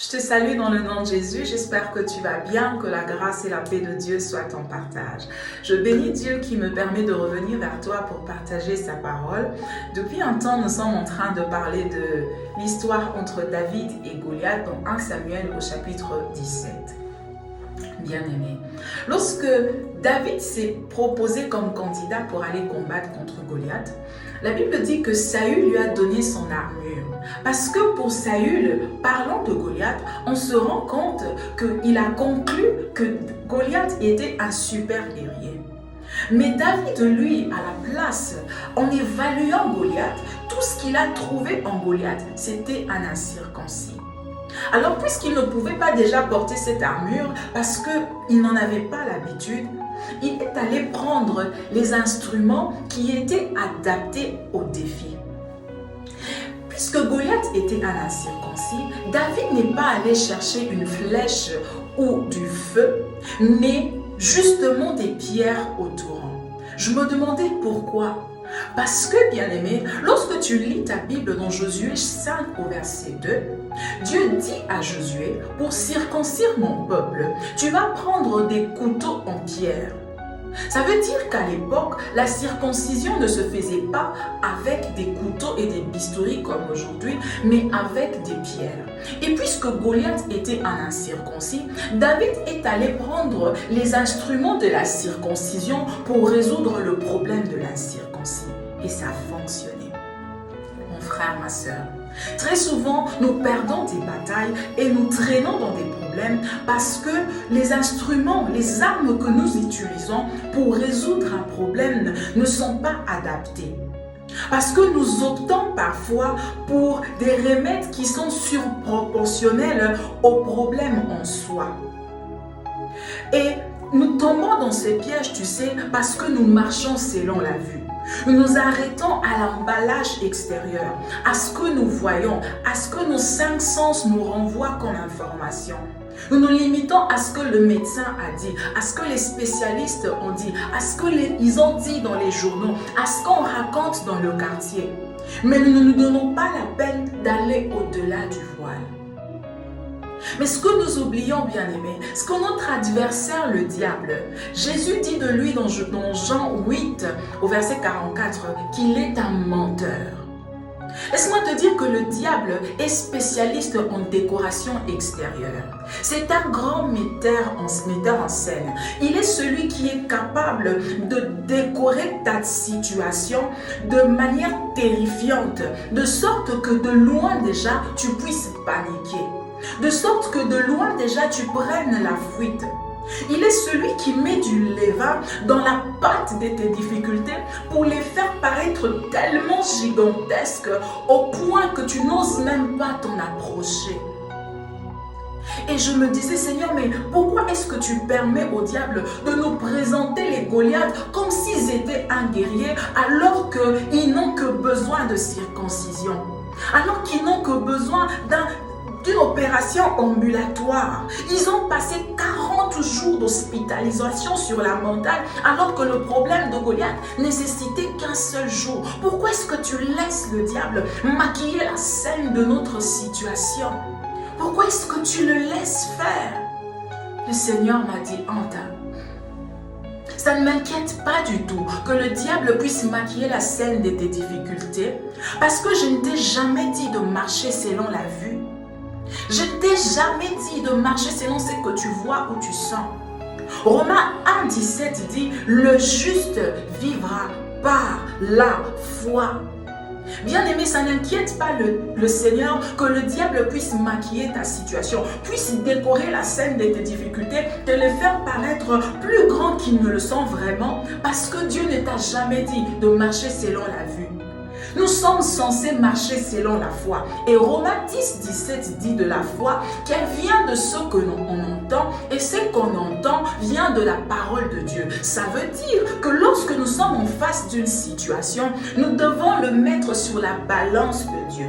Je te salue dans le nom de Jésus, j'espère que tu vas bien, que la grâce et la paix de Dieu soient ton partage. Je bénis Dieu qui me permet de revenir vers toi pour partager sa parole. Depuis un temps, nous sommes en train de parler de l'histoire entre David et Goliath dans 1 Samuel au chapitre 17. Bien-aimé, lorsque David s'est proposé comme candidat pour aller combattre contre Goliath, la Bible dit que Saül lui a donné son armure. Parce que pour Saül, parlant de Goliath, on se rend compte qu'il a conclu que Goliath était un super guerrier. Mais David, lui, à la place, en évaluant Goliath, tout ce qu'il a trouvé en Goliath, c'était un incirconcis. Alors, puisqu'il ne pouvait pas déjà porter cette armure, parce qu'il n'en avait pas l'habitude, il est allé prendre les instruments qui étaient adaptés au défi. Puisque Goliath était un incirconcis, David n'est pas allé chercher une flèche ou du feu, mais justement des pierres au torrent. Je me demandais pourquoi. Parce que, bien-aimé, lorsque tu lis ta Bible dans Josué 5 au verset 2, Dieu dit à Josué, pour circoncire mon peuple, tu vas prendre des couteaux en pierre. Ça veut dire qu'à l'époque, la circoncision ne se faisait pas avec des couteaux et des bistouris comme aujourd'hui, mais avec des pierres. Et puisque Goliath était un incirconcis, David est allé prendre les instruments de la circoncision pour résoudre le problème de l'incirconcis. Et ça a fonctionné. Mon frère, ma soeur, très souvent, nous perdons des batailles et nous traînons dans des problèmes parce que les instruments, les armes que nous utilisons pour résoudre un problème ne sont pas adaptés. Parce que nous optons parfois pour des remèdes qui sont surproportionnels au problème en soi. Et nous tombons dans ces pièges, tu sais, parce que nous marchons selon la vue. Nous nous arrêtons à l'emballage extérieur, à ce que nous voyons, à ce que nos 5 sens nous renvoient comme information. Nous nous limitons à ce que le médecin a dit, à ce que les spécialistes ont dit, à ce qu'ils ont dit dans les journaux, à ce qu'on raconte dans le quartier. Mais nous ne nous donnons pas la peine d'aller au-delà du voile. Mais ce que nous oublions, bien-aimés, c'est que notre adversaire, le diable, Jésus dit de lui dans Jean 8, au verset 44, qu'il est un menteur. Laisse-moi te dire que le diable est spécialiste en décoration extérieure. C'est un grand metteur en scène. Il est celui qui est capable de décorer ta situation de manière terrifiante, de sorte que de loin déjà, tu puisses paniquer. De sorte que de loin déjà tu prennes la fuite. Il est celui qui met du levain dans la pâte de tes difficultés pour les faire paraître tellement gigantesques au point que tu n'oses même pas t'en approcher. Et je me disais, Seigneur, mais pourquoi est-ce que tu permets au diable de nous présenter les Goliaths comme s'ils étaient un guerrier alors qu'ils n'ont que besoin de circoncision, alors qu'ils n'ont que besoin d'une opération ambulatoire. Ils ont passé 40 jours d'hospitalisation sur la montagne alors que le problème de Goliath nécessitait qu'un seul jour. Pourquoi est-ce que tu laisses le diable maquiller la scène de notre situation? Pourquoi est-ce que tu le laisses faire? Le Seigneur m'a dit, Anta, ça ne m'inquiète pas du tout que le diable puisse maquiller la scène de tes difficultés parce que je ne t'ai jamais dit de marcher selon la vue. Je ne t'ai jamais dit de marcher selon ce que tu vois ou tu sens. Romains 1, 17 dit, le juste vivra par la foi. Bien-aimé, ça n'inquiète pas le Seigneur que le diable puisse maquiller ta situation, puisse décorer la scène de tes difficultés, te les faire paraître plus grands qu'ils ne le sont vraiment, parce que Dieu ne t'a jamais dit de marcher selon la vue. Nous sommes censés marcher selon la foi. Et Romains 10, 17 dit de la foi qu'elle vient de ce que l'on entend et ce qu'on entend vient de la parole de Dieu. Ça veut dire que lorsque nous sommes en face d'une situation, nous devons le mettre sur la balance de Dieu.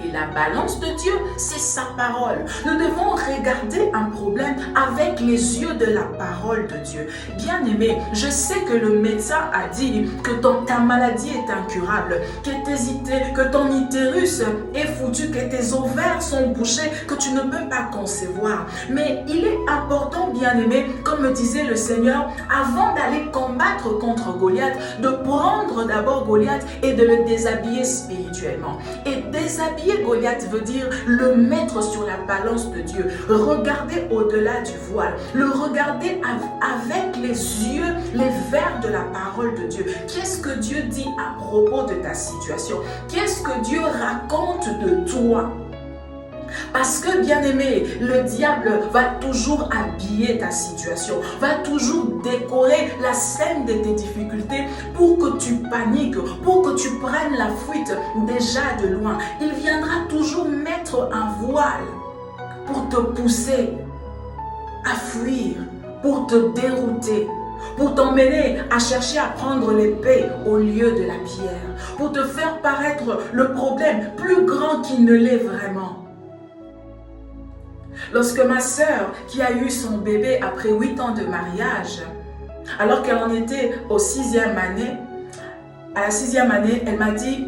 Et la balance de Dieu, c'est sa parole. Nous devons regarder un problème avec les yeux de la parole de Dieu. Bien-aimé, je sais que le médecin a dit que ta maladie est incurable, que ton utérus est foutu, que tes ovaires sont bouchés, que tu ne peux pas concevoir. Mais il est important, bien-aimé, comme me disait le Seigneur, avant d'aller combattre contre Goliath, de prendre d'abord Goliath et de le déshabiller spirituellement. Et déshabiller Goliath veut dire le mettre sur la balance de Dieu, regarder au-delà du voile, le regarder avec les yeux, les vers de la parole de Dieu. Qu'est-ce que Dieu dit à propos de ta situation? Qu'est-ce que Dieu raconte de toi? Parce que, bien-aimé, le diable va toujours habiller ta situation, va toujours décorer la scène de tes difficultés pour que tu paniques, pour que tu prennes la fuite déjà de loin. Il viendra toujours mettre un voile pour te pousser à fuir, pour te dérouter, pour t'emmener à chercher à prendre l'épée au lieu de la pierre, pour te faire paraître le problème plus grand qu'il ne l'est vraiment. Lorsque ma sœur, qui a eu son bébé après 8 ans de mariage, alors qu'elle en était au 6e année, à la 6e année, elle m'a dit,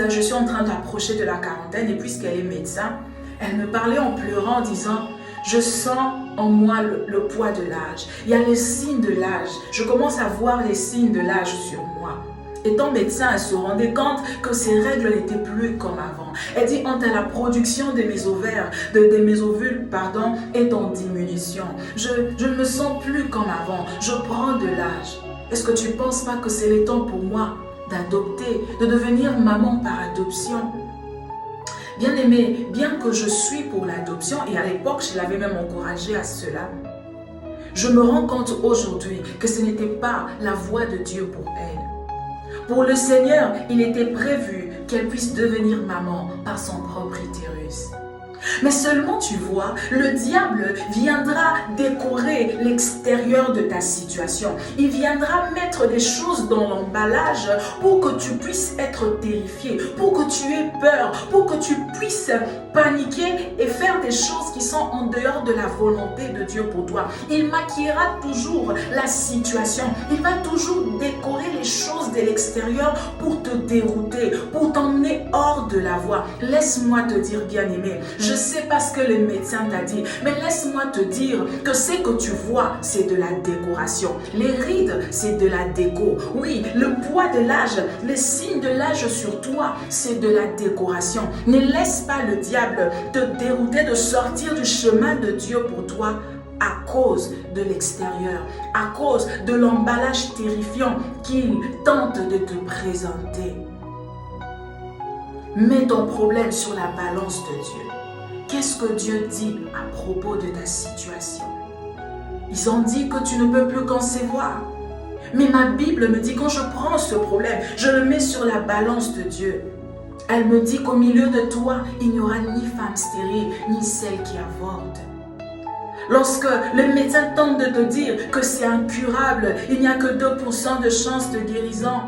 je suis en train d'approcher de la quarantaine, et puisqu'elle est médecin, elle me parlait en pleurant en disant, je sens en moi le poids de l'âge. Il y a les signes de l'âge. Je commence à voir les signes de l'âge sur moi. Étant médecin, elle se rendait compte que ses règles n'étaient plus comme avant. Elle dit, la production de mes ovaires, de mes ovules, est en diminution. Je ne me sens plus comme avant. Je prends de l'âge. Est-ce que tu ne penses pas que c'est le temps pour moi d'adopter, de devenir maman par adoption? Bien-aimé, bien que je suis pour l'adoption, et à l'époque, je l'avais même encouragée à cela, je me rends compte aujourd'hui que ce n'était pas la voie de Dieu pour elle. Pour le Seigneur, il était prévu qu'elle puisse devenir maman par son propre utérus. Mais seulement, tu vois, le diable viendra décorer l'extérieur de ta situation. Il viendra mettre des choses dans l'emballage pour que tu puisses être terrifié, pour que tu aies peur, pour que tu puisses paniquer et faire des choses qui sont en dehors de la volonté de Dieu pour toi. Il maquillera toujours la situation. Il va toujours décorer les choses de l'extérieur pour te dérouter, pour t'emmener hors de la voie. Laisse-moi te dire, bien-aimé, je sais pas ce que le médecin t'a dit, mais laisse-moi te dire que ce que tu vois, c'est de la décoration. Les rides, c'est de la déco. Oui, le poids de l'âge, les signes de l'âge sur toi, c'est de la décoration. Ne laisse pas le diable te dérouter de sortir du chemin de Dieu pour toi à cause de l'extérieur, à cause de l'emballage terrifiant qu'il tente de te présenter. Mets ton problème sur la balance de Dieu. Qu'est-ce que Dieu dit à propos de ta situation? Ils ont dit que tu ne peux plus concevoir. Mais ma Bible me dit, quand je prends ce problème, je le mets sur la balance de Dieu. Elle me dit qu'au milieu de toi, il n'y aura ni femme stérile, ni celle qui avorte. Lorsque le médecin tente de te dire que c'est incurable, il n'y a que 2% de chance de guérison,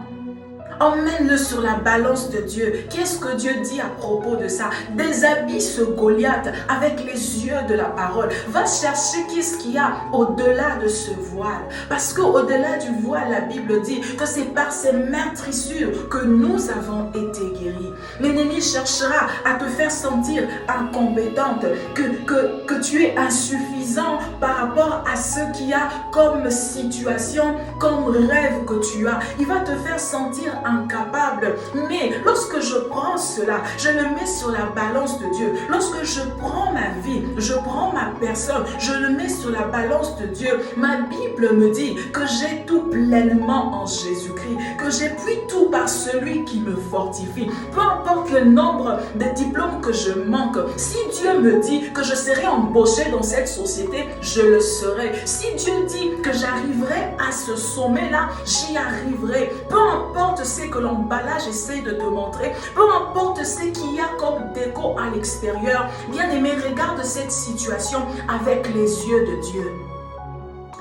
emmène-le sur la balance de Dieu. Qu'est-ce que Dieu dit à propos de ça? Déshabille ce Goliath avec les yeux de la parole. Va chercher qu'est-ce qu'il y a au-delà de ce voile. Parce qu'au-delà du voile, la Bible dit que c'est par ces meurtrissures que nous avons été guéris. L'ennemi cherchera à te faire sentir incompétente, que tu es insuffisant par rapport à ce qu'il y a comme situation, comme rêve que tu as. Il va te faire sentir incapable. Mais lorsque je prends cela, je le mets sur la balance de Dieu. Lorsque je prends ma vie, je prends ma personne, je le mets sur la balance de Dieu. Ma Bible me dit que j'ai tout pleinement en Jésus-Christ, que j'ai pris tout par celui qui me fortifie. Peu importe le nombre de diplômes que je manque, si Dieu me dit que je serai embauché dans cette société, je le serai. Si Dieu dit que j'arriverai à ce sommet-là, j'y arriverai. Peu importe ce que l'emballage essaie de te montrer, peu importe ce qu'il y a comme déco à l'extérieur, bien-aimé, regarde cette situation avec les yeux de Dieu.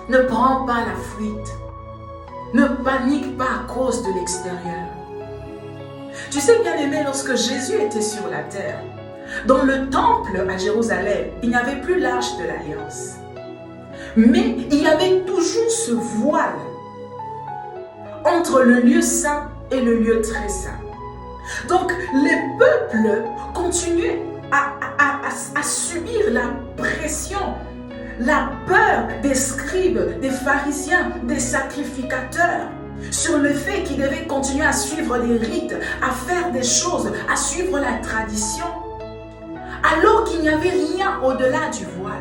Ne prends pas la fuite. Ne panique pas à cause de l'extérieur. Tu sais, bien-aimé, lorsque Jésus était sur la terre, Dans le temple à Jérusalem, il n'y avait plus l'arche de l'Alliance. Mais il y avait toujours ce voile entre le lieu saint et le lieu très saint. Donc les peuples continuaient à subir la pression, la peur des scribes, des pharisiens, des sacrificateurs, sur le fait qu'ils devaient continuer à suivre les rites, à faire des choses, à suivre la tradition, alors qu'il n'y avait rien au-delà du voile.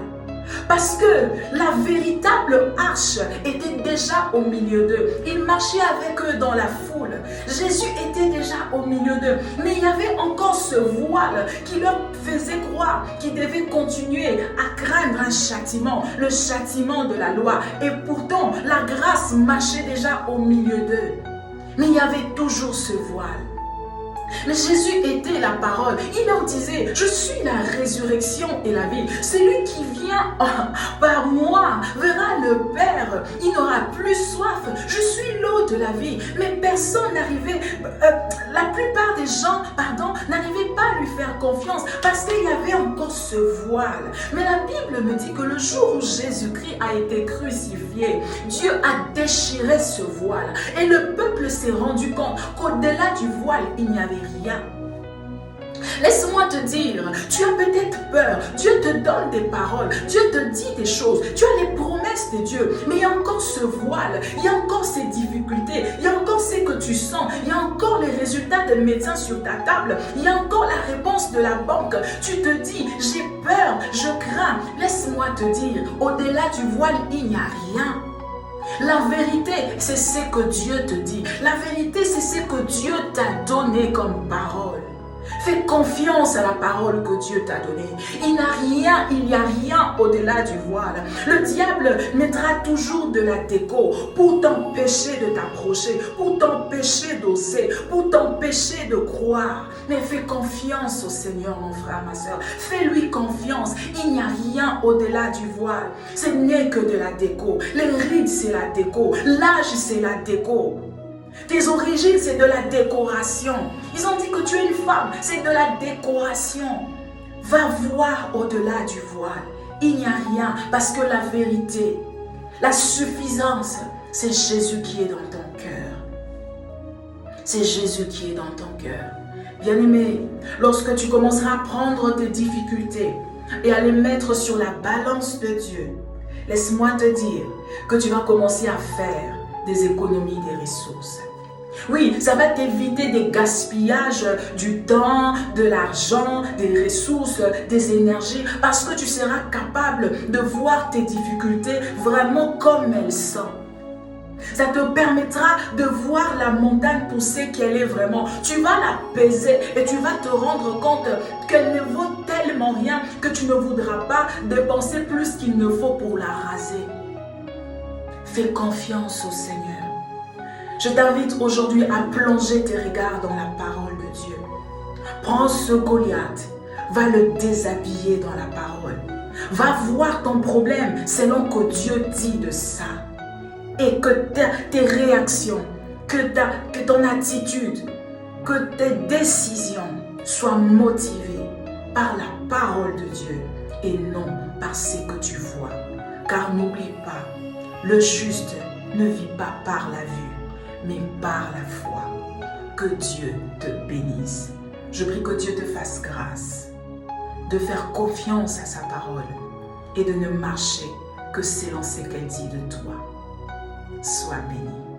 Parce que la véritable arche était déjà au milieu d'eux. Il marchait avec eux dans la foule. Jésus était déjà au milieu d'eux. Mais il y avait encore ce voile qui leur faisait croire qu'ils devaient continuer à craindre un châtiment, le châtiment de la loi. Et pourtant, la grâce marchait déjà au milieu d'eux. Mais il y avait toujours ce voile. Mais Jésus était la parole. Il leur disait, je suis la résurrection et la vie. Celui qui vient par moi verra le Père. Il n'aura plus soif. Je suis l'eau de la vie. Mais personne n'arrivait, la plupart des gens, n'arrivaient pas à lui faire confiance parce qu'il y avait encore ce voile. Mais la Bible me dit que le jour où Jésus-Christ a été crucifié, Dieu a déchiré ce voile. Et le peuple s'est rendu compte qu'au-delà du voile, il n'y avait rien. Laisse-moi te dire, tu as peut-être peur, Dieu te donne des paroles, Dieu te dit des choses, tu as les promesses de Dieu, mais il y a encore ce voile, il y a encore ces difficultés, il y a encore ce que tu sens, il y a encore les résultats des médecins sur ta table, il y a encore la réponse de la banque, tu te dis, j'ai peur, je crains. Laisse-moi te dire, au-delà du voile, il n'y a rien. La vérité, c'est ce que Dieu te dit. La vérité, c'est ce que Dieu t'a donné comme parole. Fais confiance à la parole que Dieu t'a donnée. Il n'y a rien au-delà du voile. Le diable mettra toujours de la déco pour t'empêcher de t'approcher, pour t'empêcher d'oser, pour t'empêcher de croire. Mais fais confiance au Seigneur, mon frère, ma soeur. Fais-lui confiance. Il n'y a rien au-delà du voile. Ce n'est que de la déco. Les rides, c'est la déco. L'âge, c'est la déco. Tes origines, c'est de la décoration. Ils ont dit que tu es une femme, c'est de la décoration. Va voir au-delà du voile. Il n'y a rien parce que la vérité, la suffisance, c'est Jésus qui est dans ton cœur. C'est Jésus qui est dans ton cœur. Bien-aimé, lorsque tu commenceras à prendre tes difficultés et à les mettre sur la balance de Dieu, laisse-moi te dire que tu vas commencer à faire des économies des ressources. Oui, ça va t'éviter des gaspillages du temps, de l'argent, des ressources, des énergies, parce que tu seras capable de voir tes difficultés vraiment comme elles sont. Ça te permettra de voir la montagne pour ce qu'elle est vraiment. Tu vas la peser et tu vas te rendre compte qu'elle ne vaut tellement rien que tu ne voudras pas dépenser plus qu'il ne faut pour la raser. Fais confiance au Seigneur. Je t'invite aujourd'hui à plonger tes regards dans la parole de Dieu. Prends ce Goliath, va le déshabiller dans la parole. Va voir ton problème selon que Dieu dit de ça. Et que tes réactions, que ton attitude, que tes décisions soient motivées par la parole de Dieu et non par ce que tu vois. Car n'oublie pas, le juste ne vit pas par la vue, mais par la foi. Que Dieu te bénisse. Je prie que Dieu te fasse grâce de faire confiance à sa parole et de ne marcher que selon ce qu'elle dit de toi. Sois béni.